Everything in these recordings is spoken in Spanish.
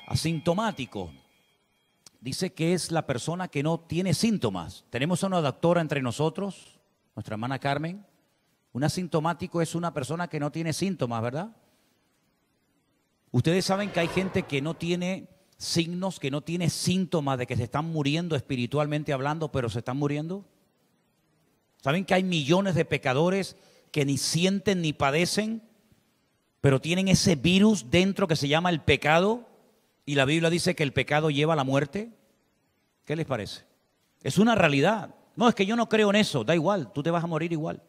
Asintomático. Dice que es la persona que no tiene síntomas. Tenemos a una doctora entre nosotros, nuestra hermana Carmen. Un asintomático es una persona que no tiene síntomas, ¿verdad? Ustedes saben que hay gente que no tiene signos, que no tiene síntomas de que se están muriendo espiritualmente hablando, pero se están muriendo. ¿Saben que hay millones de pecadores que ni sienten ni padecen, pero tienen ese virus dentro que se llama el pecado? Y la Biblia dice que el pecado lleva a la muerte. ¿Qué les parece? Es una realidad. No, es que yo no creo en eso. Da igual, tú te vas a morir igual.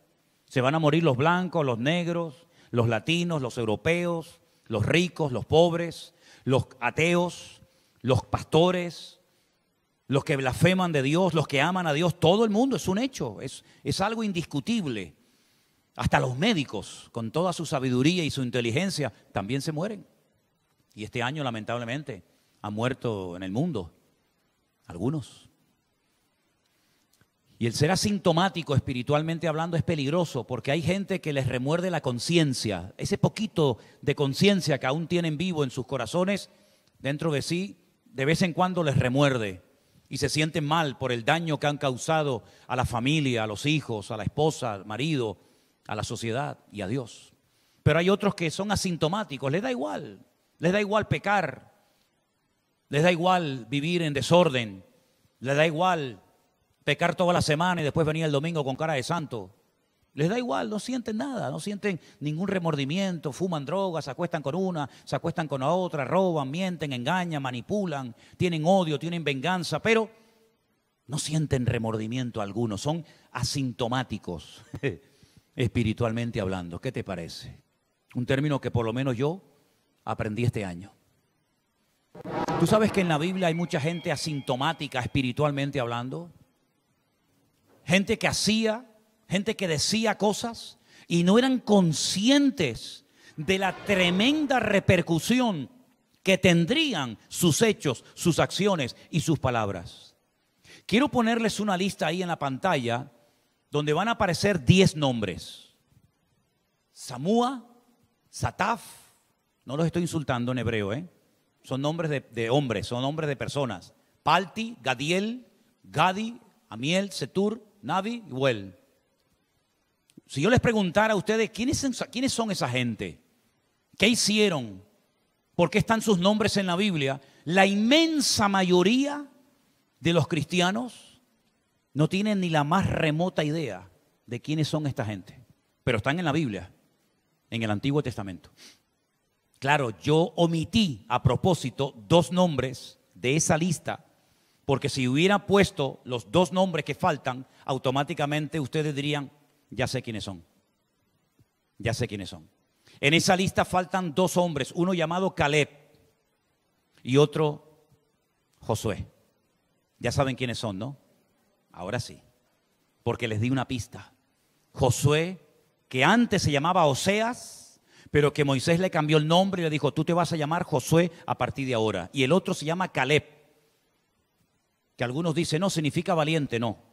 Se van a morir los blancos, los negros, los latinos, los europeos, los ricos, los pobres, los ateos, los pastores, los que blasfeman de Dios, los que aman a Dios. Todo el mundo, es un hecho, es algo indiscutible. Hasta los médicos, con toda su sabiduría y su inteligencia, también se mueren. Y este año, lamentablemente, han muerto en el mundo algunos. Y el ser asintomático espiritualmente hablando es peligroso porque hay gente que les remuerde la conciencia. Ese poquito de conciencia que aún tienen vivo en sus corazones, dentro de sí, de vez en cuando les remuerde. Y se sienten mal por el daño que han causado a la familia, a los hijos, a la esposa, al marido, a la sociedad y a Dios. Pero hay otros que son asintomáticos, les da igual. Les da igual pecar, les da igual vivir en desorden, les da igual pecar toda la semana y después venir el domingo con cara de santo. Les da igual, no sienten nada, no sienten ningún remordimiento, fuman drogas, se acuestan con una, se acuestan con la otra, roban, mienten, engañan, manipulan, tienen odio, tienen venganza, pero no sienten remordimiento alguno, son asintomáticos espiritualmente hablando. ¿Qué te parece? Un término que por lo menos yo aprendí este año. ¿Tú sabes que en la Biblia hay mucha gente asintomática espiritualmente hablando? Gente que hacía, gente que decía cosas y no eran conscientes de la tremenda repercusión que tendrían sus hechos, sus acciones y sus palabras. Quiero ponerles una lista ahí en la pantalla donde van a aparecer 10 nombres. Samúa, Sataf, no los estoy insultando en hebreo, son nombres de hombres, son nombres de personas. Palti, Gadiel, Gadi, Amiel, Setur, Navi y Huel. Si yo les preguntara a ustedes, ¿quiénes son esa gente? ¿Qué hicieron? ¿Por qué están sus nombres en la Biblia? La inmensa mayoría de los cristianos no tienen ni la más remota idea de quiénes son esta gente. Pero están en la Biblia, en el Antiguo Testamento. Claro, yo omití a propósito 2 nombres de esa lista, porque si hubiera puesto los 2 nombres que faltan, automáticamente ustedes dirían, ya sé quiénes son. Ya sé quiénes son. En esa lista faltan 2 hombres, uno llamado Caleb y otro Josué. Ya saben quiénes son, ¿no? Ahora sí, porque les di una pista. Josué, que antes se llamaba Oseas, pero que Moisés le cambió el nombre y le dijo, tú te vas a llamar Josué a partir de ahora. Y el otro se llama Caleb, que algunos dicen, no, significa valiente, no.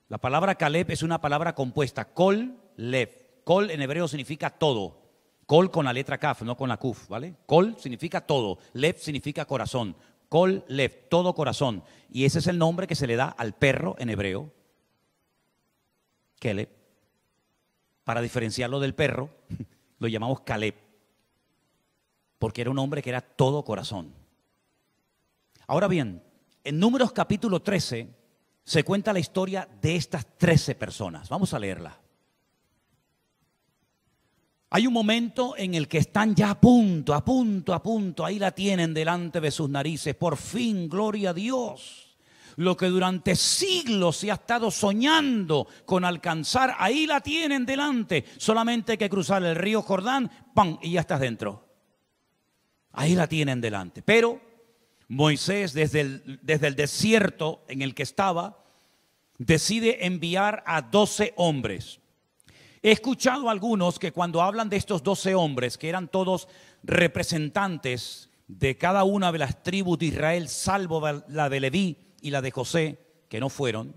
La palabra Caleb es una palabra compuesta, Kol, Lev. Kol en hebreo significa todo. Kol con la letra Kaf, no con la Kuf, ¿vale? Kol significa todo, Lev significa corazón. Kol, Lev, todo corazón. Y ese es el nombre que se le da al perro en hebreo, Caleb. Para diferenciarlo del perro, lo llamamos Caleb, porque era un hombre que era todo corazón. Ahora bien, en Números capítulo 13 se cuenta la historia de estas 13 personas. Vamos a leerla. Hay un momento en el que están ya a punto, ahí la tienen delante de sus narices. Por fin, gloria a Dios. Lo que durante siglos se ha estado soñando con alcanzar, ahí la tienen delante. Solamente hay que cruzar el río Jordán, ¡pam!, y ya estás dentro. Ahí la tienen delante. Pero Moisés, desde el desierto en el que estaba, decide enviar a 12 hombres. He escuchado a algunos que cuando hablan de estos 12 hombres, que eran todos representantes de cada una de las tribus de Israel, salvo la de Leví y la de José, que no fueron,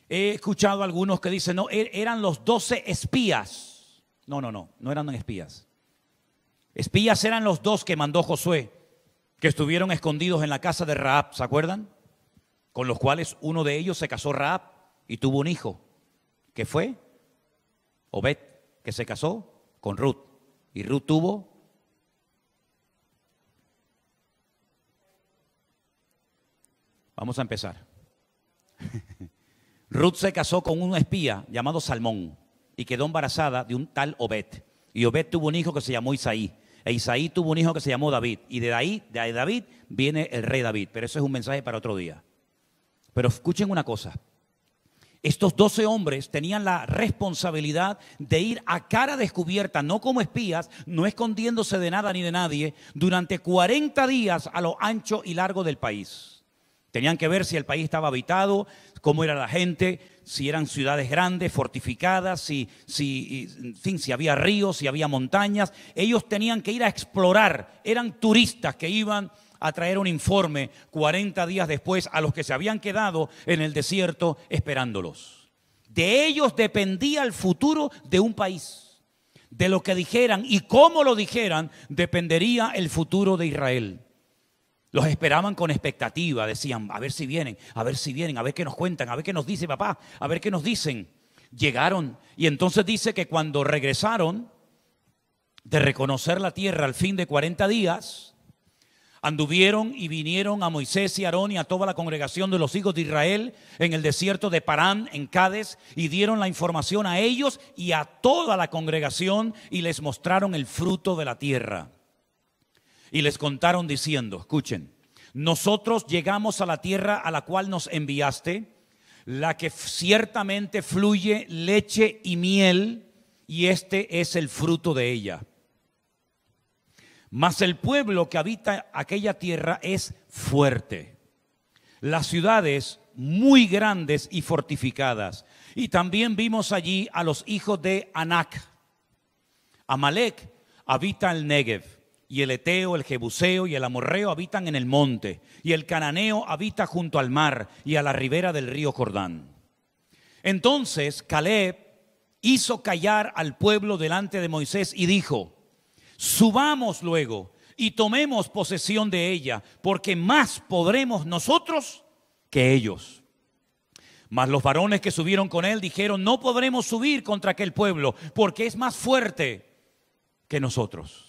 He escuchado a algunos que dicen, no, eran los 12 espías. No eran espías. Espías eran los 2 que mandó Josué, que estuvieron escondidos en la casa de Rahab, ¿se acuerdan? Con los cuales uno de ellos se casó Rahab y tuvo un hijo, que fue Obed, que se casó con Ruth. Y Ruth tuvo... Vamos a empezar. Ruth se casó con un espía llamado Salmón y quedó embarazada de un tal Obed. Y Obed tuvo un hijo que se llamó Isaí. E Isaí tuvo un hijo que se llamó David. Y de ahí, de David, viene el rey David. Pero eso es un mensaje para otro día. Pero escuchen una cosa. Estos 12 hombres tenían la responsabilidad de ir a cara descubierta, no como espías, no escondiéndose de nada ni de nadie, durante 40 días a lo ancho y largo del país. Tenían que ver si el país estaba habitado, cómo era la gente, si eran ciudades grandes, fortificadas, si había ríos, si había montañas. Ellos tenían que ir a explorar, eran turistas que iban a traer un informe 40 días después a los que se habían quedado en el desierto esperándolos. De ellos dependía el futuro de un país. De lo que dijeran y cómo lo dijeran dependería el futuro de Israel. Los esperaban con expectativa, decían, a ver si vienen, a ver si vienen, a ver qué nos cuentan, a ver qué nos dice papá, a ver qué nos dicen. Llegaron y entonces dice que cuando regresaron de reconocer la tierra al fin de 40 días, anduvieron y vinieron a Moisés y Aarón y a toda la congregación de los hijos de Israel en el desierto de Parán, en Cades, y dieron la información a ellos y a toda la congregación y les mostraron el fruto de la tierra. Y les contaron diciendo, escuchen, nosotros llegamos a la tierra a la cual nos enviaste, la que ciertamente fluye leche y miel, y este es el fruto de ella. Mas el pueblo que habita aquella tierra es fuerte, las ciudades muy grandes y fortificadas. Y también vimos allí a los hijos de Anac. Amalek habita el Negev. Y el Eteo, el Jebuseo y el Amorreo habitan en el monte. Y el Cananeo habita junto al mar y a la ribera del río Jordán. Entonces Caleb hizo callar al pueblo delante de Moisés y dijo, subamos luego y tomemos posesión de ella, porque más podremos nosotros que ellos. Mas los varones que subieron con él dijeron, no podremos subir contra aquel pueblo, porque es más fuerte que nosotros.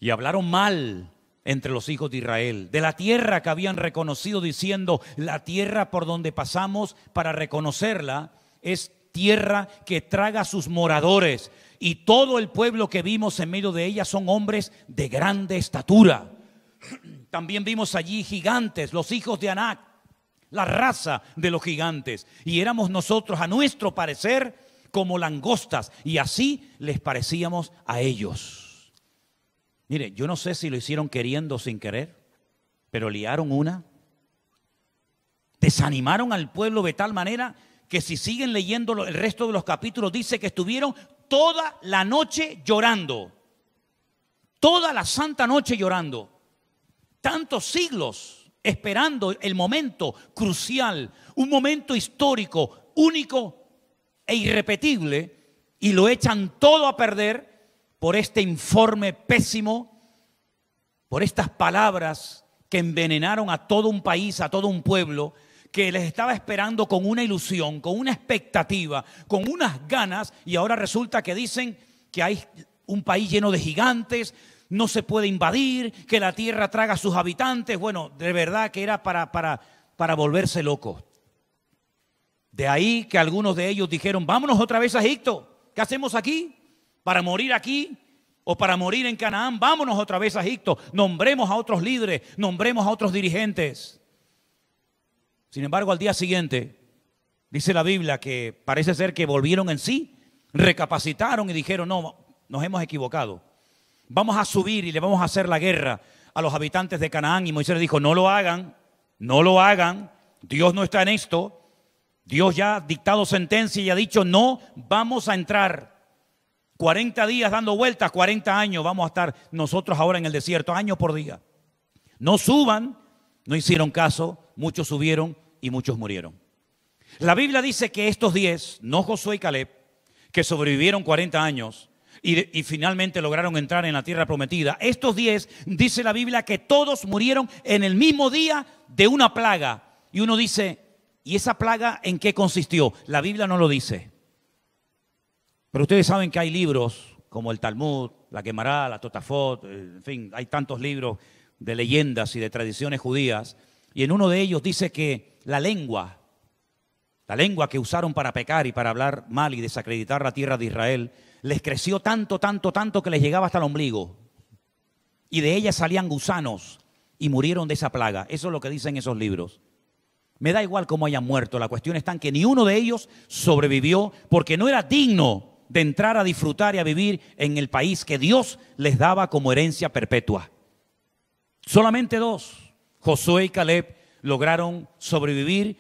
Y hablaron mal entre los hijos de Israel de la tierra que habían reconocido, diciendo, la tierra por donde pasamos para reconocerla es tierra que traga a sus moradores, y todo el pueblo que vimos en medio de ella son hombres de grande estatura. También vimos allí gigantes, los hijos de Anac, la raza de los gigantes, y éramos nosotros a nuestro parecer como langostas, y así les parecíamos a ellos. Mire, yo no sé si lo hicieron queriendo o sin querer, pero liaron una. Desanimaron al pueblo de tal manera que si siguen leyendo el resto de los capítulos, dice que estuvieron toda la noche llorando. Toda la santa noche llorando. Tantos siglos esperando el momento crucial, un momento histórico, único e irrepetible, y lo echan todo a perder por este informe pésimo, por estas palabras que envenenaron a todo un país, a todo un pueblo, que les estaba esperando con una ilusión, con una expectativa, con unas ganas, y ahora resulta que dicen que hay un país lleno de gigantes, no se puede invadir, que la tierra traga a sus habitantes. Bueno, de verdad que era para volverse locos. De ahí que algunos de ellos dijeron, vámonos otra vez a Egipto, ¿qué hacemos aquí? ¿Para morir aquí o para morir en Canaán? Vámonos otra vez a Egipto, nombremos a otros líderes, nombremos a otros dirigentes. Sin embargo, al día siguiente, dice la Biblia que parece ser que volvieron en sí, recapacitaron y dijeron, no, nos hemos equivocado. Vamos a subir y le vamos a hacer la guerra a los habitantes de Canaán. Y Moisés dijo, no lo hagan, no lo hagan, Dios no está en esto. Dios ya ha dictado sentencia y ha dicho, no vamos a entrar. 40 días dando vueltas, 40 años vamos a estar nosotros ahora en el desierto, año por día. No suban, no hicieron caso, muchos subieron y muchos murieron. La Biblia dice que estos 10, no Josué y Caleb, que sobrevivieron 40 años y finalmente lograron entrar en la tierra prometida. Estos 10, dice la Biblia, que todos murieron en el mismo día de una plaga. Y uno dice, ¿y esa plaga en qué consistió? La Biblia no lo dice. Pero ustedes saben que hay libros como el Talmud, la Gemara, la Totafot, en fin, hay tantos libros de leyendas y de tradiciones judías. Y en uno de ellos dice que la lengua que usaron para pecar y para hablar mal y desacreditar la tierra de Israel, les creció tanto que les llegaba hasta el ombligo. Y de ella salían gusanos y murieron de esa plaga. Eso es lo que dicen esos libros. Me da igual cómo hayan muerto. La cuestión está en que ni uno de ellos sobrevivió porque no era digno de entrar a disfrutar y a vivir en el país que Dios les daba como herencia perpetua. Solamente 2, Josué y Caleb, lograron sobrevivir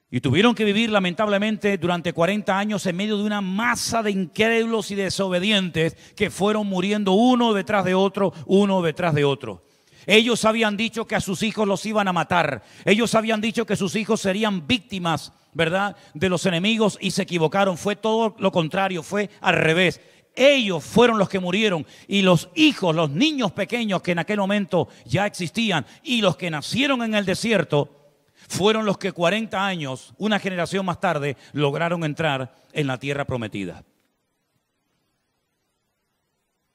y tuvieron que vivir lamentablemente durante 40 años en medio de una masa de incrédulos y desobedientes que fueron muriendo uno detrás de otro, uno detrás de otro. Ellos habían dicho que a sus hijos los iban a matar. Ellos habían dicho que sus hijos serían víctimas, ¿verdad?, de los enemigos, y se equivocaron. Fue todo lo contrario, fue al revés. Ellos fueron los que murieron, y los hijos, los niños pequeños que en aquel momento ya existían y los que nacieron en el desierto, fueron los que 40 años, una generación más tarde, lograron entrar en la tierra prometida.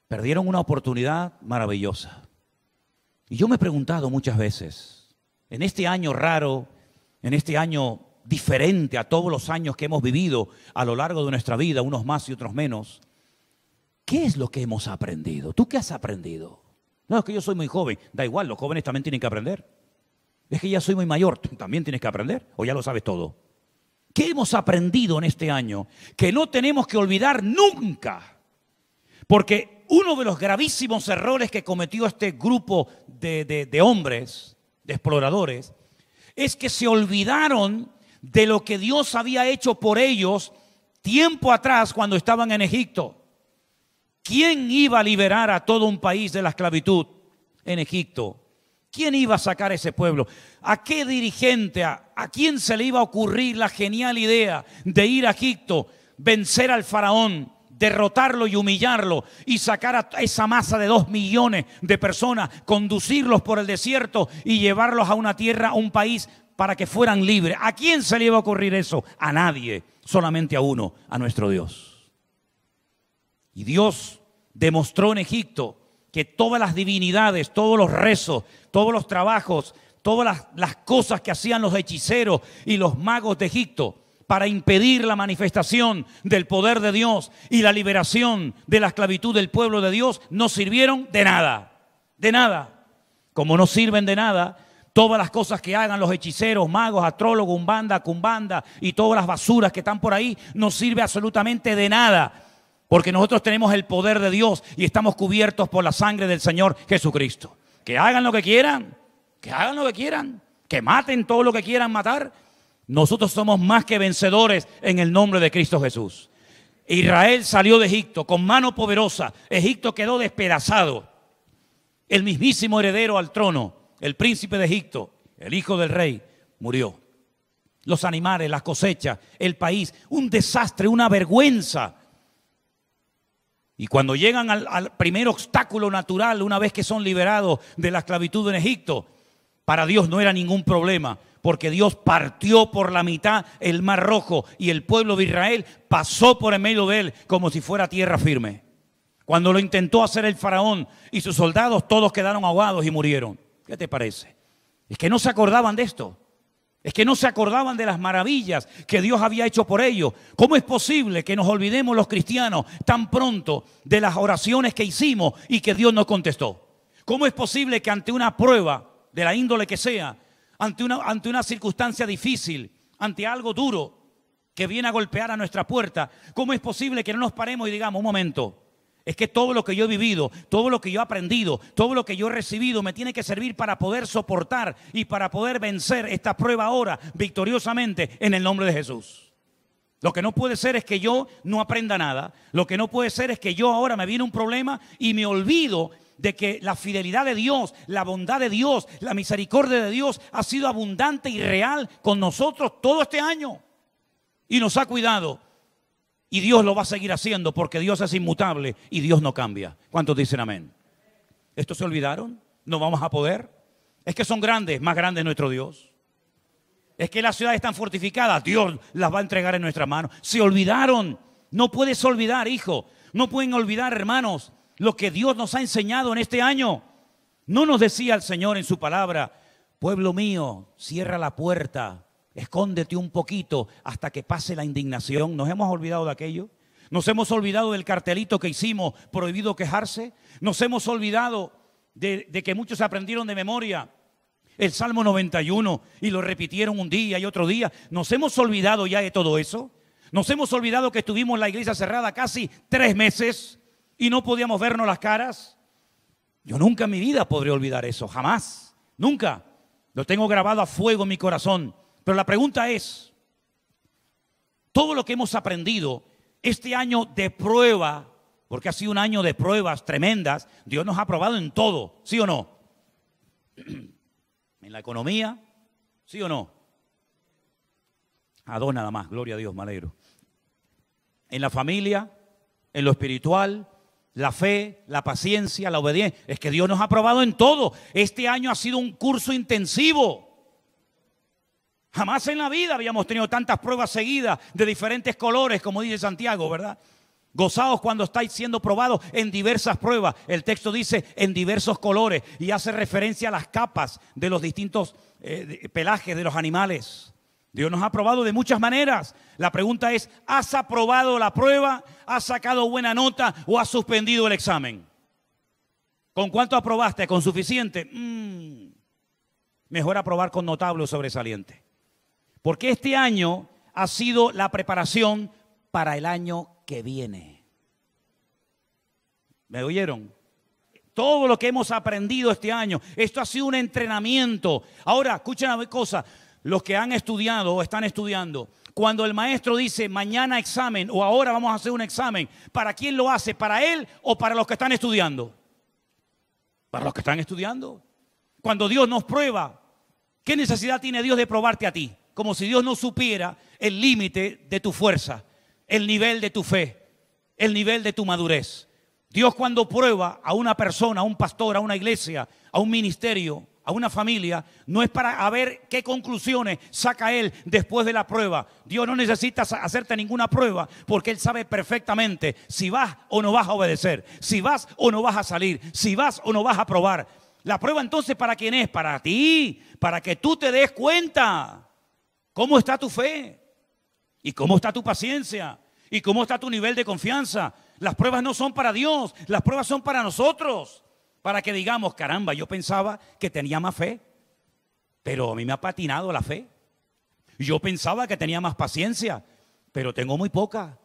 Perdieron una oportunidad maravillosa. Y yo me he preguntado muchas veces, en este año raro, en este año diferente a todos los años que hemos vivido a lo largo de nuestra vida, unos más y otros menos, ¿qué es lo que hemos aprendido? ¿Tú qué has aprendido? No, es que yo soy muy joven. Da igual, los jóvenes también tienen que aprender. Es que ya soy muy mayor, ¿tú también tienes que aprender? ¿O ya lo sabes todo? ¿Qué hemos aprendido en este año? Que no tenemos que olvidar nunca. Porque uno de los gravísimos errores que cometió este grupo de hombres, de exploradores, es que se olvidaron de lo que Dios había hecho por ellos tiempo atrás cuando estaban en Egipto. ¿Quién iba a liberar a todo un país de la esclavitud en Egipto? ¿Quién iba a sacar a ese pueblo? ¿A qué dirigente, a quién se le iba a ocurrir la genial idea de ir a Egipto, vencer al faraón, derrotarlo y humillarlo y sacar a esa masa de 2 millones de personas, conducirlos por el desierto y llevarlos a una tierra, a un país para que fueran libres? ¿A quién se le iba a ocurrir eso? A nadie, solamente a uno, a nuestro Dios. Y Dios demostró en Egipto que todas las divinidades, todos los rezos, todos los trabajos, todas las cosas que hacían los hechiceros y los magos de Egipto para impedir la manifestación del poder de Dios y la liberación de la esclavitud del pueblo de Dios, no sirvieron de nada, de nada. Como no sirven de nada todas las cosas que hagan los hechiceros, magos, astrólogos, umbanda, cumbanda y todas las basuras que están por ahí, no sirve absolutamente de nada. Porque nosotros tenemos el poder de Dios y estamos cubiertos por la sangre del Señor Jesucristo. Que hagan lo que quieran, que hagan lo que quieran, que maten todo lo que quieran matar. Nosotros somos más que vencedores en el nombre de Cristo Jesús. Israel salió de Egipto con mano poderosa. Egipto quedó despedazado. El mismísimo heredero al trono, el príncipe de Egipto, el hijo del rey, murió. Los animales, las cosechas, el país, un desastre, una vergüenza. Y cuando llegan al primer obstáculo natural, una vez que son liberados de la esclavitud en Egipto, para Dios no era ningún problema, porque Dios partió por la mitad el Mar Rojo y el pueblo de Israel pasó por en medio de él como si fuera tierra firme. Cuando lo intentó hacer el faraón y sus soldados, todos quedaron ahogados y murieron. ¿Qué te parece? Es que no se acordaban de esto. Es que no se acordaban de las maravillas que Dios había hecho por ellos. ¿Cómo es posible que nos olvidemos los cristianos tan pronto de las oraciones que hicimos y que Dios nos contestó? ¿Cómo es posible que ante una prueba de la índole que sea, ante una circunstancia difícil, ante algo duro que viene a golpear a nuestra puerta, cómo es posible que no nos paremos y digamos, un momento, es que todo lo que yo he vivido, todo lo que yo he aprendido, todo lo que yo he recibido me tiene que servir para poder soportar y para poder vencer esta prueba ahora victoriosamente en el nombre de Jesús? Lo que no puede ser es que yo no aprenda nada. Lo que no puede ser es que yo ahora me viene un problema y me olvido de que la fidelidad de Dios, la bondad de Dios, la misericordia de Dios ha sido abundante y real con nosotros todo este año. y nos ha cuidado. Y Dios lo va a seguir haciendo porque Dios es inmutable y Dios no cambia. ¿Cuántos dicen amén? ¿Estos se olvidaron? ¿No vamos a poder? Es que son grandes, más grande es nuestro Dios. Es que las ciudades están fortificadas, Dios las va a entregar en nuestras manos. Se olvidaron. No puedes olvidar, hijo. No pueden olvidar, hermanos, lo que Dios nos ha enseñado en este año. No nos decía el Señor en su palabra: pueblo mío, cierra la puerta, escóndete un poquito hasta que pase la indignación. ¿Nos hemos olvidado de aquello? ¿Nos hemos olvidado del cartelito que hicimos, prohibido quejarse? ¿Nos hemos olvidado de que muchos aprendieron de memoria el Salmo 91 y lo repitieron un día y otro día? ¿Nos hemos olvidado ya de todo eso? ¿Nos hemos olvidado que estuvimos en la iglesia cerrada casi 3 meses y no podíamos vernos las caras? Yo nunca en mi vida podré olvidar eso, jamás, nunca. Lo tengo grabado a fuego en mi corazón. Pero la pregunta es, todo lo que hemos aprendido este año de prueba, porque ha sido un año de pruebas tremendas, Dios nos ha probado en todo, ¿sí o no? En la economía, ¿sí o no? A dos nada más, gloria a Dios, me alegro. En la familia, en lo espiritual, la fe, la paciencia, la obediencia. Es que Dios nos ha probado en todo. Este año ha sido un curso intensivo. Jamás en la vida habíamos tenido tantas pruebas seguidas de diferentes colores, como dice Santiago, ¿verdad? Gozaos cuando estáis siendo probados en diversas pruebas. El texto dice en diversos colores y hace referencia a las capas de los distintos pelajes de los animales. Dios nos ha probado de muchas maneras. La pregunta es, ¿has aprobado la prueba? ¿Has sacado buena nota o has suspendido el examen? ¿Con cuánto aprobaste? ¿Con suficiente? Mejor aprobar con notable o sobresaliente. Porque este año ha sido la preparación para el año que viene. ¿Me oyeron? Todo lo que hemos aprendido este año, esto ha sido un entrenamiento. Ahora, escuchen una cosa. Los que han estudiado o están estudiando, cuando el maestro dice mañana examen o ahora vamos a hacer un examen, ¿para quién lo hace? ¿Para él o para los que están estudiando? Para los que están estudiando. Cuando Dios nos prueba, ¿qué necesidad tiene Dios de probarte a ti? Como si Dios no supiera el límite de tu fuerza, el nivel de tu fe, el nivel de tu madurez. Dios cuando prueba a una persona, a un pastor, a una iglesia, a un ministerio, a una familia, no es para ver qué conclusiones saca Él después de la prueba. Dios no necesita hacerte ninguna prueba porque Él sabe perfectamente si vas o no vas a obedecer, si vas o no vas a salir, si vas o no vas a probar. La prueba entonces, ¿para quién es? Para ti, para que tú te des cuenta cómo está tu fe y cómo está tu paciencia y cómo está tu nivel de confianza. Las pruebas no son para Dios, las pruebas son para nosotros. Para que digamos, caramba, yo pensaba que tenía más fe, pero a mí me ha patinado la fe. Yo pensaba que tenía más paciencia, pero tengo muy poca.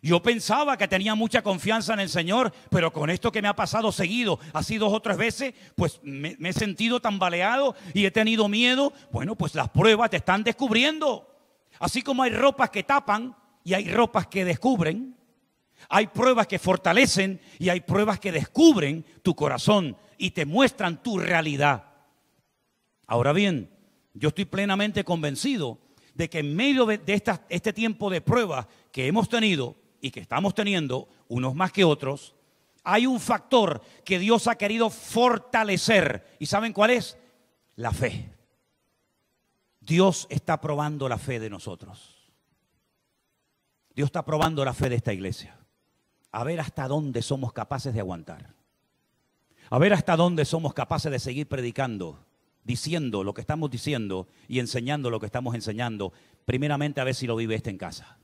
Yo pensaba que tenía mucha confianza en el Señor, pero con esto que me ha pasado seguido, así 2 o 3 veces, pues me he sentido tambaleado y he tenido miedo. Bueno, pues las pruebas te están descubriendo. Así como hay ropas que tapan y hay ropas que descubren. Hay pruebas que fortalecen y hay pruebas que descubren tu corazón y te muestran tu realidad. Ahora bien, yo estoy plenamente convencido de que en medio de este tiempo de pruebas que hemos tenido y que estamos teniendo, unos más que otros, hay un factor que Dios ha querido fortalecer. ¿Y saben cuál es? La fe. Dios está probando la fe de nosotros. Dios está probando la fe de esta iglesia. A ver hasta dónde somos capaces de aguantar. A ver hasta dónde somos capaces de seguir predicando, diciendo lo que estamos diciendo y enseñando lo que estamos enseñando. Primeramente a ver si lo vive en casa.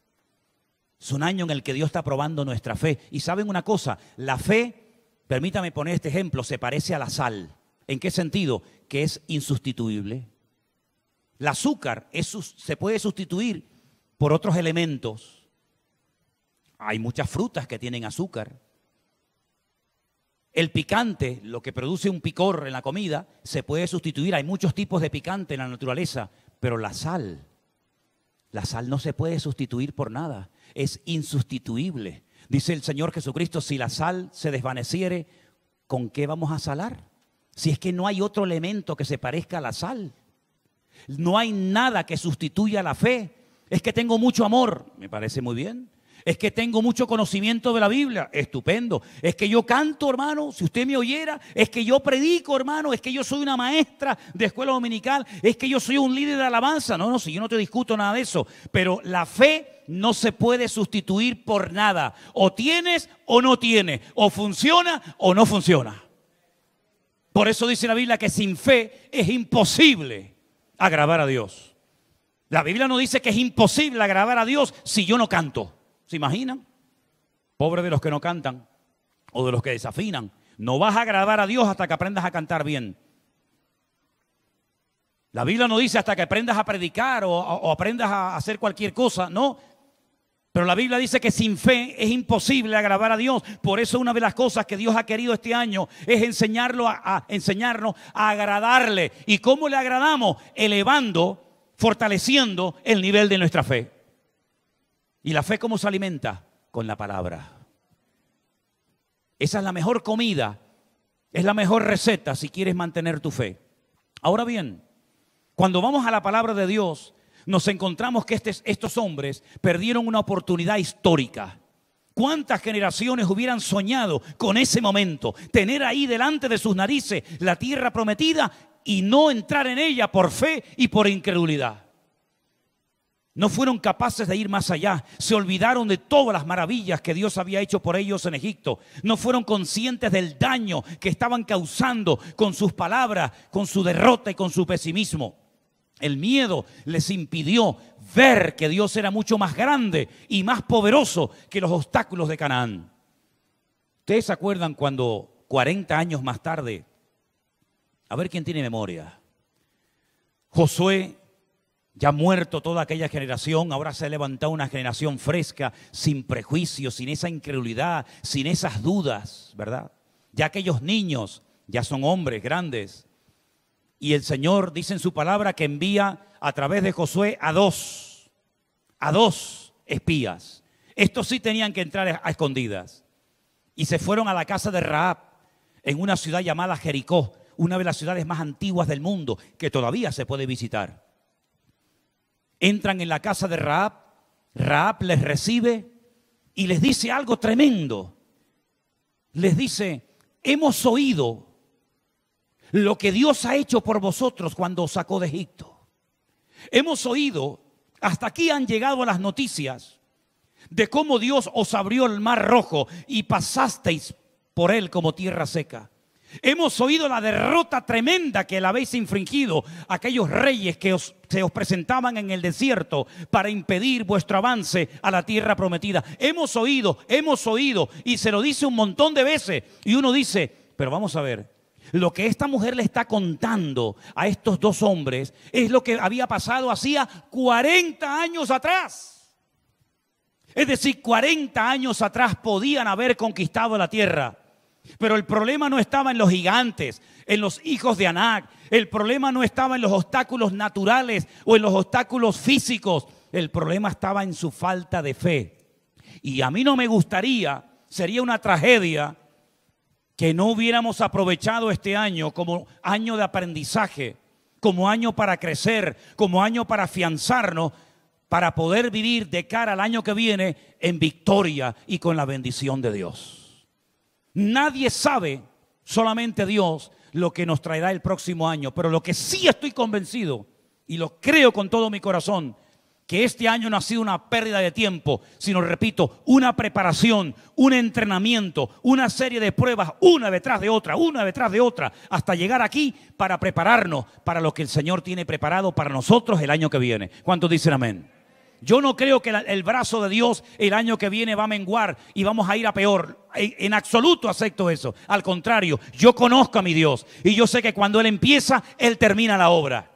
Es un año en el que Dios está probando nuestra fe. Y ¿saben una cosa? La fe, permítame poner este ejemplo, se parece a la sal. ¿En qué sentido? Que es insustituible. El azúcar se puede sustituir por otros elementos. Hay muchas frutas que tienen azúcar. El picante, lo que produce un picor en la comida, se puede sustituir. Hay muchos tipos de picante en la naturaleza, pero la sal no se puede sustituir por nada. Es insustituible. Dice el Señor Jesucristo, si la sal se desvaneciere, ¿con qué vamos a salar? Si es que no hay otro elemento que se parezca a la sal. No hay nada que sustituya la fe. Es que tengo mucho amor, me parece muy bien. Es que tengo mucho conocimiento de la Biblia, estupendo. Es que yo canto, hermano, si usted me oyera. Es que yo predico, hermano. Es que yo soy una maestra de escuela dominical. Es que yo soy un líder de alabanza. No, si yo no te discuto nada de eso. Pero la fe no se puede sustituir por nada. O tienes o no tienes. O funciona o no funciona. Por eso dice la Biblia que sin fe es imposible agradar a Dios. La Biblia no dice que es imposible agradar a Dios si yo no canto. ¿Se imaginan? Pobre de los que no cantan o de los que desafinan. No vas a agradar a Dios hasta que aprendas a cantar bien. La Biblia no dice hasta que aprendas a predicar o aprendas a hacer cualquier cosa, no. Pero la Biblia dice que sin fe es imposible agradar a Dios. Por eso una de las cosas que Dios ha querido este año es enseñarnos a agradarle. ¿Y cómo le agradamos? Elevando, fortaleciendo el nivel de nuestra fe. ¿Y la fe cómo se alimenta? Con la palabra. Esa es la mejor comida, es la mejor receta si quieres mantener tu fe. Ahora bien, cuando vamos a la palabra de Dios, nos encontramos que estos hombres perdieron una oportunidad histórica. ¿Cuántas generaciones hubieran soñado con ese momento? Tener ahí delante de sus narices la tierra prometida y no entrar en ella por fe y por incredulidad. No fueron capaces de ir más allá. Se olvidaron de todas las maravillas que Dios había hecho por ellos en Egipto. No fueron conscientes del daño que estaban causando con sus palabras, con su derrota y con su pesimismo. El miedo les impidió ver que Dios era mucho más grande y más poderoso que los obstáculos de Canaán. ¿Ustedes se acuerdan cuando 40 años más tarde, a ver quién tiene memoria, Josué, ya muerto toda aquella generación, ahora se ha levantado una generación fresca, sin prejuicios, sin esa incredulidad, sin esas dudas, ¿verdad? Ya aquellos niños ya son hombres grandes. Y el Señor dice en su palabra que envía a través de Josué a dos espías. Estos sí tenían que entrar a escondidas. Y se fueron a la casa de Rahab, en una ciudad llamada Jericó, una de las ciudades más antiguas del mundo, que todavía se puede visitar. Entran en la casa de Rahab, Rahab les recibe y les dice algo tremendo. Les dice, hemos oído lo que Dios ha hecho por vosotros cuando os sacó de Egipto. Hemos oído, hasta aquí han llegado las noticias de cómo Dios os abrió el mar rojo y pasasteis por él como tierra seca. Hemos oído la derrota tremenda que le habéis infringido a aquellos reyes que se os presentaban en el desierto para impedir vuestro avance a la tierra prometida. Hemos oído, y se lo dice un montón de veces. Y uno dice, pero vamos a ver, lo que esta mujer le está contando a estos dos hombres es lo que había pasado hacía 40 años atrás. Es decir, 40 años atrás podían haber conquistado la tierra. Pero el problema no estaba en los gigantes, en los hijos de Anac. El problema no estaba en los obstáculos naturales o en los obstáculos físicos. El problema estaba en su falta de fe. Y a mí no me gustaría, sería una tragedia, que no hubiéramos aprovechado este año como año de aprendizaje, como año para crecer, como año para afianzarnos, para poder vivir de cara al año que viene en victoria y con la bendición de Dios. Nadie sabe, solamente Dios, lo que nos traerá el próximo año. Pero lo que sí estoy convencido, y lo creo con todo mi corazón, que este año no ha sido una pérdida de tiempo, sino, repito, una preparación, un entrenamiento, una serie de pruebas, una detrás de otra, hasta llegar aquí para prepararnos para lo que el Señor tiene preparado para nosotros el año que viene. ¿Cuántos dicen amén? Yo no creo que el brazo de Dios el año que viene va a menguar y vamos a ir a peor. En absoluto acepto eso. Al contrario, yo conozco a mi Dios y yo sé que cuando Él empieza, Él termina la obra.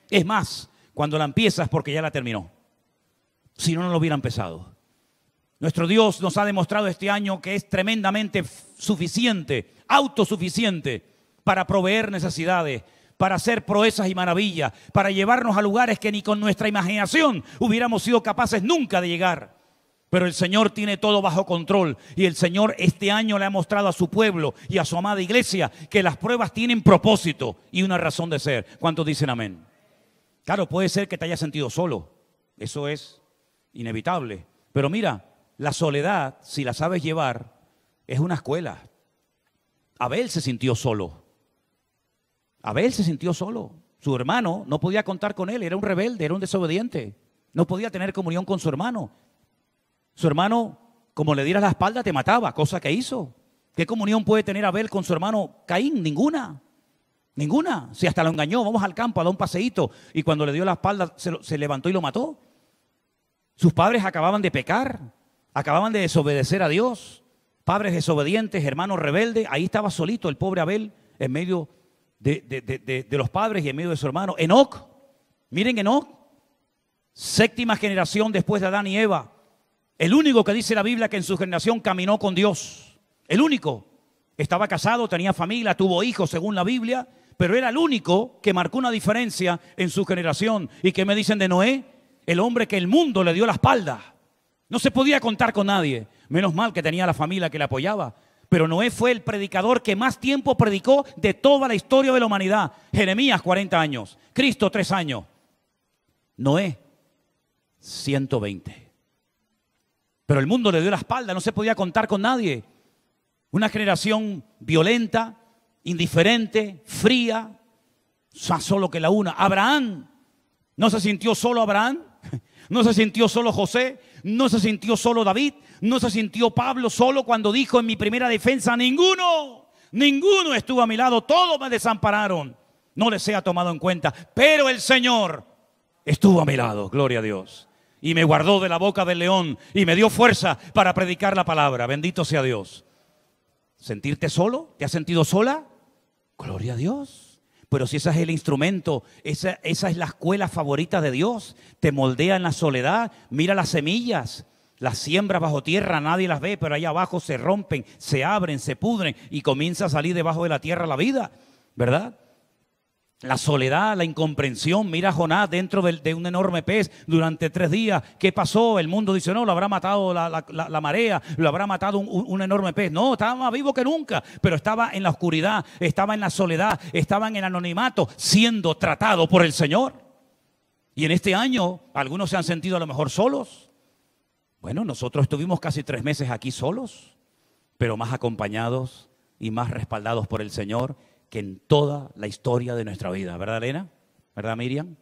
Es más, cuando la empieza es porque ya la terminó. Si no, no lo hubiera empezado. Nuestro Dios nos ha demostrado este año que es tremendamente suficiente, autosuficiente para proveer necesidades, para hacer proezas y maravillas, para llevarnos a lugares que ni con nuestra imaginación hubiéramos sido capaces nunca de llegar. Pero el Señor tiene todo bajo control y el Señor este año le ha mostrado a su pueblo y a su amada iglesia que las pruebas tienen propósito y una razón de ser. ¿Cuántos dicen amén? Claro, puede ser que te hayas sentido solo, Eso es inevitable. Pero mira, la soledad, si la sabes llevar, es una escuela. Abel se sintió solo. Abel se sintió solo. Su hermano no podía contar con él, era un rebelde, era un desobediente. No podía tener comunión con su hermano. Su hermano, como le dieras la espalda, te mataba, cosa que hizo. ¿Qué comunión puede tener Abel con su hermano Caín? Ninguna. Ninguna. Si hasta lo engañó, vamos al campo a dar un paseíto, y cuando le dio la espalda se levantó y lo mató. Sus padres acababan de pecar, acababan de desobedecer a Dios. Padres desobedientes, hermanos rebeldes. Ahí estaba solito el pobre Abel en medio de los padres y en medio de su hermano. Enoc, miren Enoc, séptima generación después de Adán y Eva. El único que dice la Biblia que en su generación caminó con Dios. El único. Estaba casado, tenía familia, tuvo hijos según la Biblia, pero era el único que marcó una diferencia en su generación. ¿Y qué me dicen de Noé? El hombre que el mundo le dio la espalda. No se podía contar con nadie. Menos mal que tenía la familia que le apoyaba. Pero Noé fue el predicador que más tiempo predicó de toda la historia de la humanidad. Jeremías, 40 años. Cristo, 3 años. Noé, 120. Pero el mundo le dio la espalda, no se podía contar con nadie. Una generación violenta, indiferente, fría, más solo que la una. Abraham, ¿no se sintió solo Abraham? ¿No se sintió solo José? ¿No se sintió solo David? ¿No se sintió Pablo solo cuando dijo en mi primera defensa, ninguno estuvo a mi lado, todos me desampararon? No les sea tomado en cuenta, pero el Señor estuvo a mi lado, gloria a Dios. Y me guardó de la boca del león y me dio fuerza para predicar la palabra. Bendito sea Dios. ¿Sentirte solo? ¿Te has sentido sola? Gloria a Dios. Pero si ese es el instrumento, esa es la escuela favorita de Dios. Te moldea en la soledad. Mira las semillas. Las siembras bajo tierra, nadie las ve, pero ahí abajo se rompen, se abren, se pudren y comienza a salir debajo de la tierra la vida, ¿verdad? La soledad, la incomprensión. Mira a Jonás dentro de un enorme pez durante 3 días. ¿Qué pasó? El mundo dice, no, lo habrá matado la marea, lo habrá matado un enorme pez. No, estaba más vivo que nunca, pero estaba en la oscuridad, estaba en la soledad, estaba en el anonimato, siendo tratado por el Señor. Y en este año, algunos se han sentido a lo mejor solos. Bueno, nosotros estuvimos casi 3 meses aquí solos, pero más acompañados y más respaldados por el Señor que en toda la historia de nuestra vida. ¿Verdad, Elena? ¿Verdad, Miriam?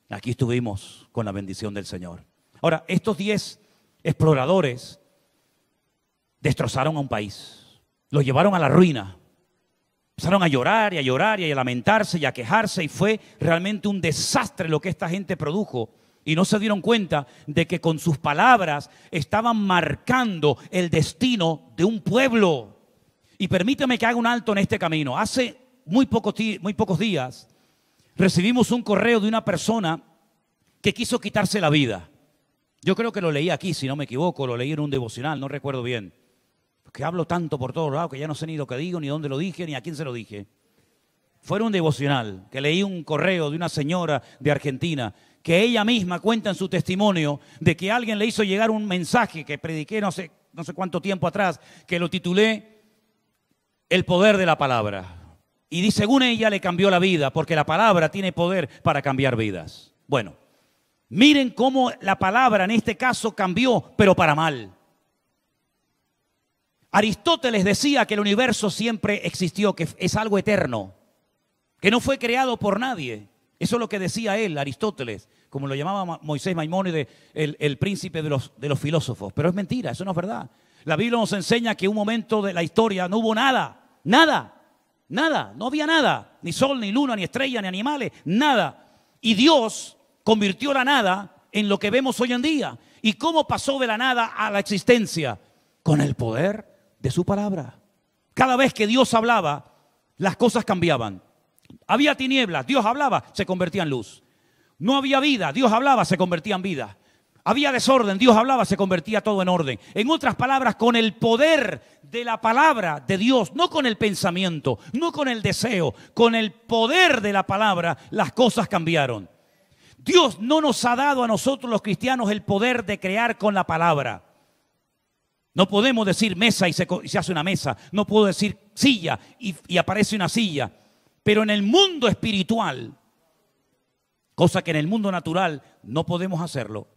Aquí estuvimos con la bendición del Señor. Ahora, estos 10 exploradores destrozaron a un país. Lo llevaron a la ruina. Empezaron a llorar y a lamentarse y a quejarse, y fue realmente un desastre lo que esta gente produjo. Y no se dieron cuenta de que con sus palabras estaban marcando el destino de un pueblo. Y permítame que haga un alto en este camino. Hace muy pocos días recibimos un correo de una persona que quiso quitarse la vida. Yo creo que lo leí aquí, si no me equivoco, lo leí en un devocional, no recuerdo bien. Porque hablo tanto por todos lados que ya no sé ni lo que digo, ni dónde lo dije, ni a quién se lo dije. Fue un devocional, que leí un correo de una señora de Argentina, que ella misma cuenta en su testimonio de que alguien le hizo llegar un mensaje que prediqué no sé cuánto tiempo atrás, que lo titulé El poder de la palabra. Y según ella le cambió la vida, porque la palabra tiene poder para cambiar vidas. Bueno, miren cómo la palabra en este caso cambió, pero para mal. Aristóteles decía que el universo siempre existió, que es algo eterno, que no fue creado por nadie. Eso es lo que decía él, Aristóteles, como lo llamaba Moisés Maimónides, el príncipe de los filósofos. Pero es mentira, eso no es verdad. La Biblia nos enseña que en un momento de la historia no hubo nada, no había nada, ni sol, ni luna, ni estrella, ni animales, nada. Y Dios convirtió la nada en lo que vemos hoy en día. ¿Y cómo pasó de la nada a la existencia? Con el poder de su palabra. Cada vez que Dios hablaba, las cosas cambiaban. Había tinieblas, Dios hablaba, se convertía en luz. No había vida, Dios hablaba, se convertía en vida. Había desorden, Dios hablaba, se convertía todo en orden. En otras palabras, con el poder de la palabra de Dios, no con el pensamiento, no con el deseo, con el poder de la palabra, las cosas cambiaron. Dios no nos ha dado a nosotros los cristianos el poder de crear con la palabra. No podemos decir mesa y se hace una mesa. No puedo decir silla y aparece una silla. Pero en el mundo espiritual, cosa que en el mundo natural no podemos hacerlo,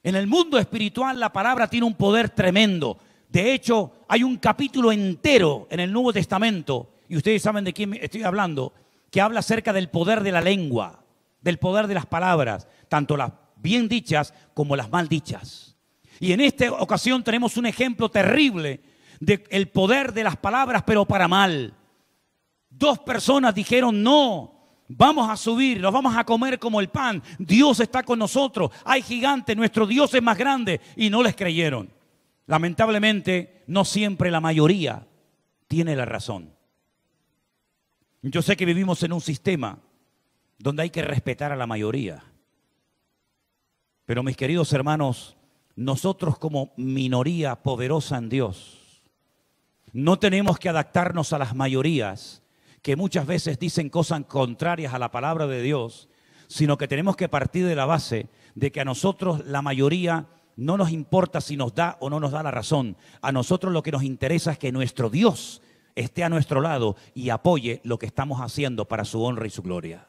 En el mundo espiritual la palabra tiene un poder tremendo. De hecho, hay un capítulo entero en el Nuevo Testamento, y ustedes saben de quién estoy hablando, que habla acerca del poder de la lengua, del poder de las palabras, tanto las bien dichas como las mal dichas. Y en esta ocasión tenemos un ejemplo terrible del poder de las palabras, pero para mal. Dos personas dijeron: no, vamos a subir, nos vamos a comer como el pan. Dios está con nosotros, hay gigantes, nuestro Dios es más grande. Y no les creyeron. Lamentablemente, no siempre la mayoría tiene la razón. Yo sé que vivimos en un sistema donde hay que respetar a la mayoría. Pero mis queridos hermanos, nosotros como minoría poderosa en Dios, no tenemos que adaptarnos a las mayorías que muchas veces dicen cosas contrarias a la palabra de Dios, sino que tenemos que partir de la base de que a nosotros la mayoría no nos importa si nos da o no nos da la razón. A nosotros lo que nos interesa es que nuestro Dios esté a nuestro lado y apoye lo que estamos haciendo para su honra y su gloria.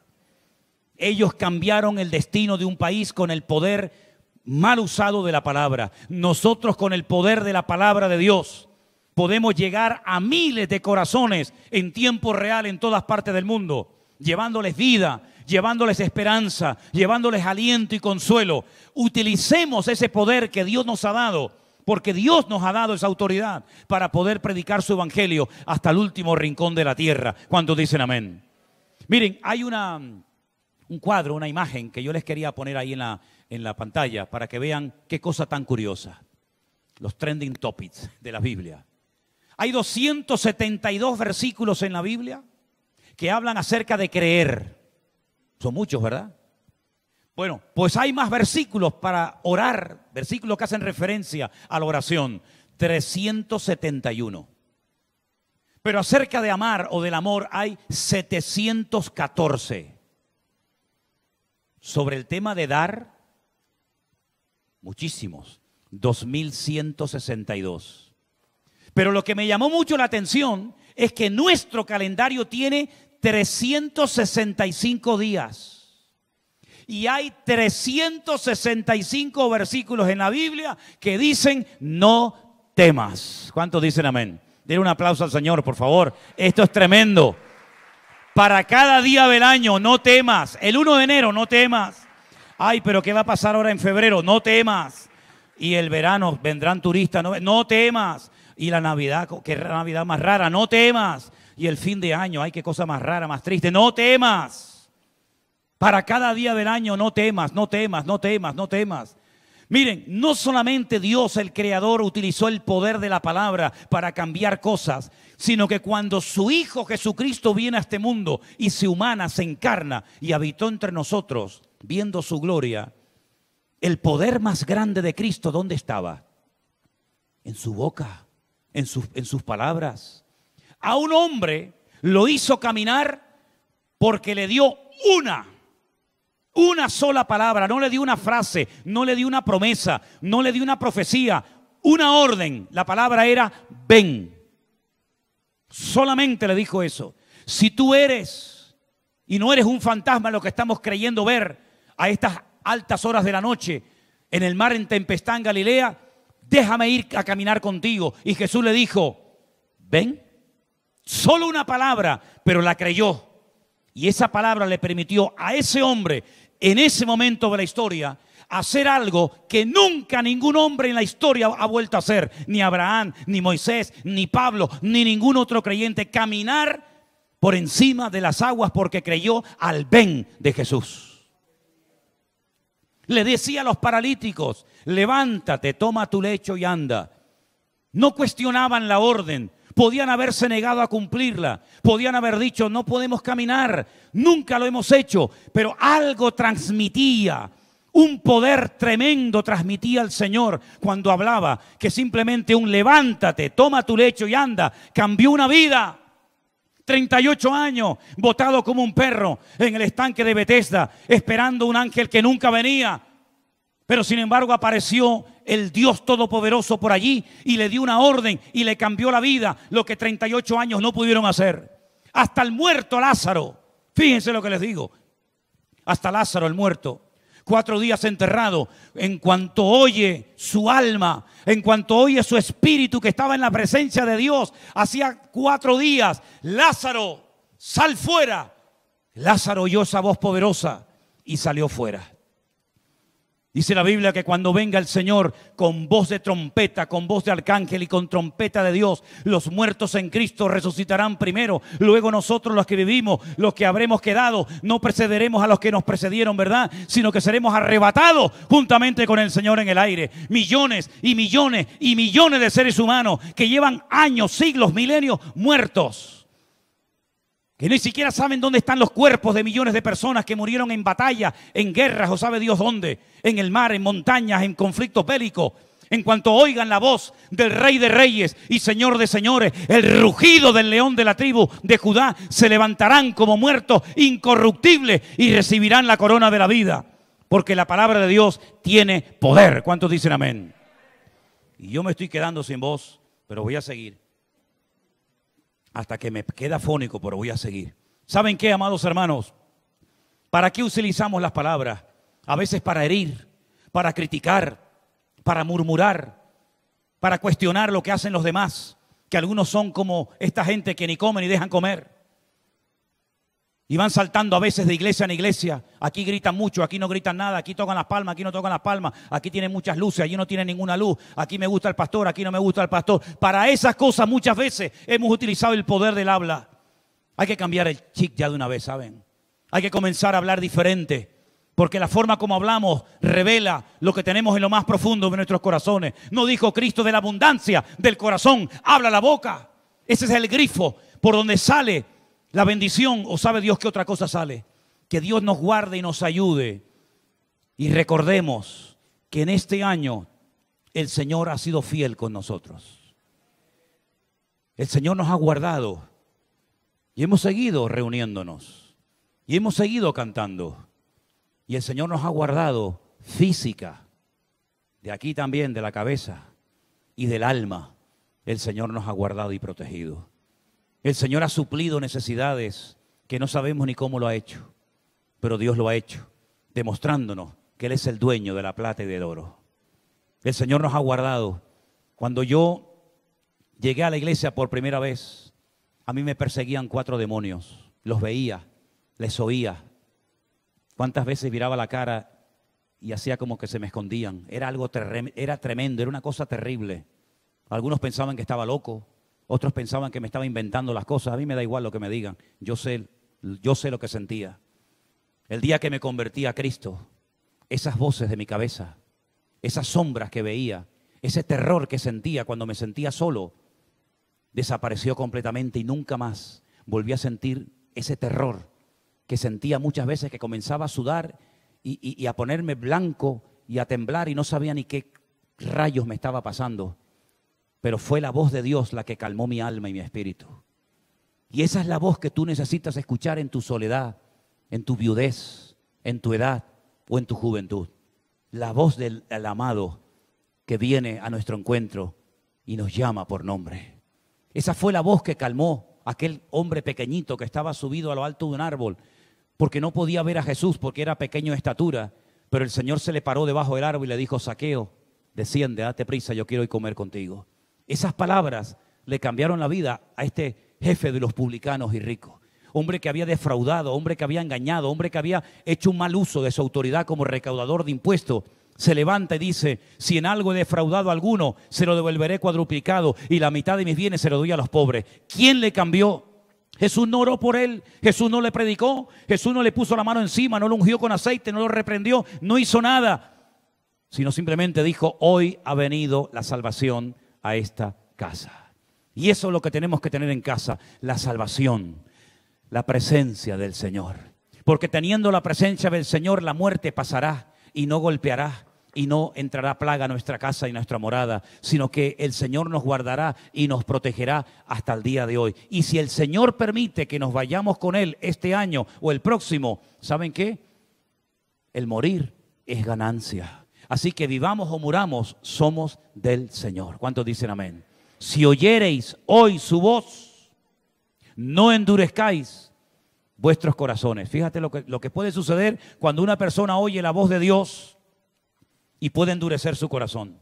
Ellos cambiaron el destino de un país con el poder mal usado de la palabra. Nosotros con el poder de la palabra de Dios podemos llegar a miles de corazones en tiempo real en todas partes del mundo, llevándoles vida, llevándoles esperanza, llevándoles aliento y consuelo. Utilicemos ese poder que Dios nos ha dado, porque Dios nos ha dado esa autoridad para poder predicar su evangelio hasta el último rincón de la tierra. ¿Cuántos dicen amén? Miren, hay un cuadro, una imagen que yo les quería poner ahí en la pantalla para que vean qué cosa tan curiosa. Los trending topics de la Biblia. Hay 272 versículos en la Biblia que hablan acerca de creer. Son muchos, ¿verdad? Bueno, pues hay más versículos para orar, versículos que hacen referencia a la oración. 371. Pero acerca de amar o del amor hay 714. Sobre el tema de dar, muchísimos, 2162. Pero lo que me llamó mucho la atención es que nuestro calendario tiene 365 días. Y hay 365 versículos en la Biblia que dicen: no temas. ¿Cuántos dicen amén? Denle un aplauso al Señor, por favor. Esto es tremendo. Para cada día del año, no temas. El 1 de enero, no temas. Ay, pero ¿qué va a pasar ahora en febrero? No temas. Y el verano, vendrán turistas. No temas. Y la Navidad, qué Navidad más rara, no temas. Y el fin de año, ay, qué cosa más rara, más triste, no temas. Para cada día del año, no temas, no temas, no temas, no temas. Miren, no solamente Dios, el Creador, utilizó el poder de la palabra para cambiar cosas, sino que cuando su Hijo Jesucristo viene a este mundo y se humana, se encarna y habitó entre nosotros, viendo su gloria, el poder más grande de Cristo, ¿dónde estaba? En su boca. En sus palabras. A un hombre lo hizo caminar porque le dio una sola palabra, no le dio una frase, no le dio una promesa, no le dio una profecía, una orden. La palabra era: ven. Solamente le dijo eso. Si tú eres y no eres un fantasma, lo que estamos creyendo ver a estas altas horas de la noche en el mar en tempestad en Galilea, déjame ir a caminar contigo. Y Jesús le dijo: ven. Solo una palabra, pero la creyó. Y esa palabra le permitió a ese hombre, en ese momento de la historia, hacer algo que nunca ningún hombre en la historia ha vuelto a hacer. Ni Abraham, ni Moisés, ni Pablo, ni ningún otro creyente. Caminar por encima de las aguas porque creyó al ven de Jesús. Le decía a los paralíticos: levántate, toma tu lecho y anda. No cuestionaban la orden. Podían haberse negado a cumplirla. Podían haber dicho: no podemos caminar. Nunca lo hemos hecho. Pero algo transmitía. Un poder tremendo transmitía el Señor cuando hablaba, que simplemente un levántate, toma tu lecho y anda, cambió una vida. 38 años, botado como un perro en el estanque de Betesda, esperando un ángel que nunca venía. Pero sin embargo apareció el Dios Todopoderoso por allí y le dio una orden y le cambió la vida, lo que 38 años no pudieron hacer. Hasta el muerto Lázaro, fíjense lo que les digo, hasta Lázaro el muerto, 4 días enterrado. En cuanto oye su alma, en cuanto oye su espíritu que estaba en la presencia de Dios, hacía 4 días, Lázaro, sal fuera. Lázaro oyó esa voz poderosa y salió fuera. Dice la Biblia que cuando venga el Señor con voz de trompeta, con voz de arcángel y con trompeta de Dios, los muertos en Cristo resucitarán primero. Luego nosotros los que vivimos, los que habremos quedado, no precederemos a los que nos precedieron, ¿verdad? Sino que seremos arrebatados juntamente con el Señor en el aire. Millones y millones y millones de seres humanos que llevan años, siglos, milenios muertos, que ni siquiera saben dónde están los cuerpos de millones de personas que murieron en batalla, en guerras o sabe Dios dónde, en el mar, en montañas, en conflictos bélicos. En cuanto oigan la voz del Rey de Reyes y Señor de Señores, el rugido del león de la tribu de Judá, se levantarán como muertos incorruptibles y recibirán la corona de la vida. Porque la palabra de Dios tiene poder. ¿Cuántos dicen amén? Y yo me estoy quedando sin voz, pero voy a seguir. Hasta que me queda afónico, pero voy a seguir. ¿Saben qué, amados hermanos? ¿Para qué utilizamos las palabras? A veces para herir, para criticar, para murmurar, para cuestionar lo que hacen los demás. Que algunos son como esta gente que ni comen ni dejan comer. Y van saltando a veces de iglesia en iglesia. Aquí gritan mucho, aquí no gritan nada, aquí tocan las palmas, aquí no tocan las palmas, aquí tienen muchas luces, allí no tienen ninguna luz, aquí me gusta el pastor, aquí no me gusta el pastor. Para esas cosas muchas veces hemos utilizado el poder del habla. Hay que cambiar el chip ya de una vez, ¿saben? Hay que comenzar a hablar diferente, porque la forma como hablamos revela lo que tenemos en lo más profundo de nuestros corazones. ¿No dijo Cristo de la abundancia del corazón habla la boca? Ese es el grifo por donde sale la bendición. ¿O sabe Dios qué otra cosa sale? Que Dios nos guarde y nos ayude. Y recordemos que en este año el Señor ha sido fiel con nosotros. El Señor nos ha guardado. Y hemos seguido reuniéndonos. Y hemos seguido cantando. Y el Señor nos ha guardado física. De aquí también, de la cabeza y del alma. El Señor nos ha guardado y protegido. El Señor ha suplido necesidades que no sabemos ni cómo lo ha hecho, pero Dios lo ha hecho, demostrándonos que Él es el dueño de la plata y del oro. El Señor nos ha guardado. Cuando yo llegué a la iglesia por primera vez, a mí me perseguían 4 demonios. Los veía, les oía. ¿Cuántas veces viraba la cara y hacía como que se me escondían? Era algo era tremendo, era una cosa terrible. Algunos pensaban que estaba loco. Otros pensaban que me estaba inventando las cosas. A mí me da igual lo que me digan. Yo sé lo que sentía. El día que me convertí a Cristo, esas voces de mi cabeza, esas sombras que veía, ese terror que sentía cuando me sentía solo, desapareció completamente y nunca más volví a sentir ese terror que sentía muchas veces, que comenzaba a sudar y a ponerme blanco y a temblar y no sabía ni qué rayos me estaba pasando. Pero fue la voz de Dios la que calmó mi alma y mi espíritu. Y esa es la voz que tú necesitas escuchar en tu soledad, en tu viudez, en tu edad o en tu juventud. La voz del amado que viene a nuestro encuentro y nos llama por nombre. Esa fue la voz que calmó a aquel hombre pequeñito que estaba subido a lo alto de un árbol porque no podía ver a Jesús porque era pequeño de estatura. Pero el Señor se le paró debajo del árbol y le dijo: Zaqueo, desciende, date prisa, yo quiero ir a comer contigo. Esas palabras le cambiaron la vida a este jefe de los publicanos y ricos. Hombre que había defraudado, hombre que había engañado, hombre que había hecho un mal uso de su autoridad como recaudador de impuestos. Se levanta y dice: si en algo he defraudado a alguno, se lo devolveré cuadruplicado y la mitad de mis bienes se lo doy a los pobres. ¿Quién le cambió? Jesús no oró por él, Jesús no le predicó, Jesús no le puso la mano encima, no lo ungió con aceite, no lo reprendió, no hizo nada. Sino simplemente dijo: hoy ha venido la salvación a esta casa. Y eso es lo que tenemos que tener en casa: la salvación, la presencia del Señor. Porque teniendo la presencia del Señor, la muerte pasará y no golpeará y no entrará plaga a nuestra casa y nuestra morada, sino que el Señor nos guardará y nos protegerá hasta el día de hoy. Y si el Señor permite que nos vayamos con Él este año o el próximo, ¿saben qué? El morir es ganancia. Así que vivamos o muramos, somos del Señor. ¿Cuántos dicen amén? Si oyereis hoy su voz, no endurezcáis vuestros corazones. Fíjate lo que puede suceder cuando una persona oye la voz de Dios y puede endurecer su corazón.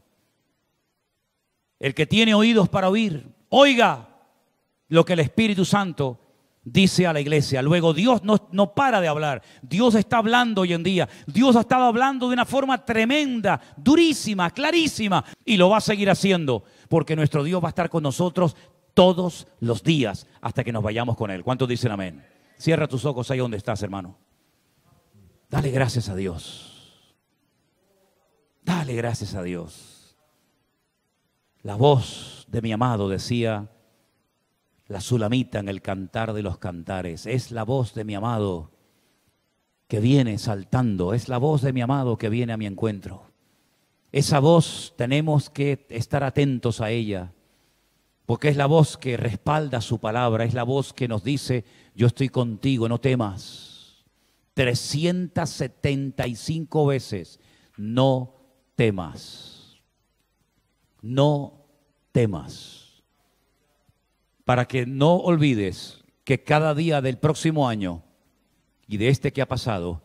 El que tiene oídos para oír, oiga lo que el Espíritu Santo dice a la iglesia. Luego Dios no para de hablar. Dios está hablando hoy en día. Dios ha estado hablando de una forma tremenda, durísima, clarísima. Y lo va a seguir haciendo porque nuestro Dios va a estar con nosotros todos los días hasta que nos vayamos con Él. ¿Cuántos dicen amén? Cierra tus ojos ahí donde estás, hermano. Dale gracias a Dios. Dale gracias a Dios. La voz de mi amado, decía la Sulamita en el Cantar de los Cantares, es la voz de mi amado que viene saltando, es la voz de mi amado que viene a mi encuentro. Esa voz tenemos que estar atentos a ella, porque es la voz que respalda su palabra, es la voz que nos dice, yo estoy contigo, no temas. 375 veces, no temas. No temas. Para que no olvides que cada día del próximo año y de este que ha pasado,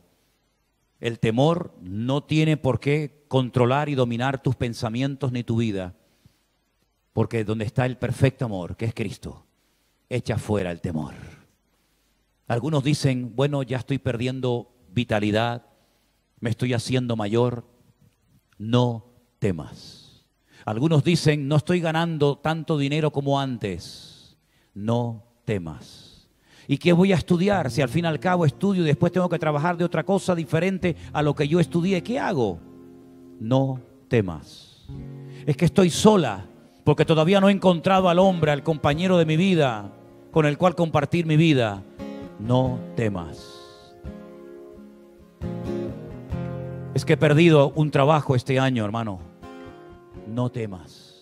el temor no tiene por qué controlar y dominar tus pensamientos ni tu vida, porque donde está el perfecto amor, que es Cristo, echa fuera el temor. Algunos dicen, bueno, ya estoy perdiendo vitalidad, me estoy haciendo mayor. No temas. Algunos dicen, no estoy ganando tanto dinero como antes. No temas. ¿Y qué voy a estudiar? Si al fin y al cabo estudio y después tengo que trabajar de otra cosa diferente a lo que yo estudié, ¿qué hago? No temas. Es que estoy sola porque todavía no he encontrado al hombre, al compañero de mi vida, con el cual compartir mi vida. No temas. Es que he perdido un trabajo este año, hermano. No temas.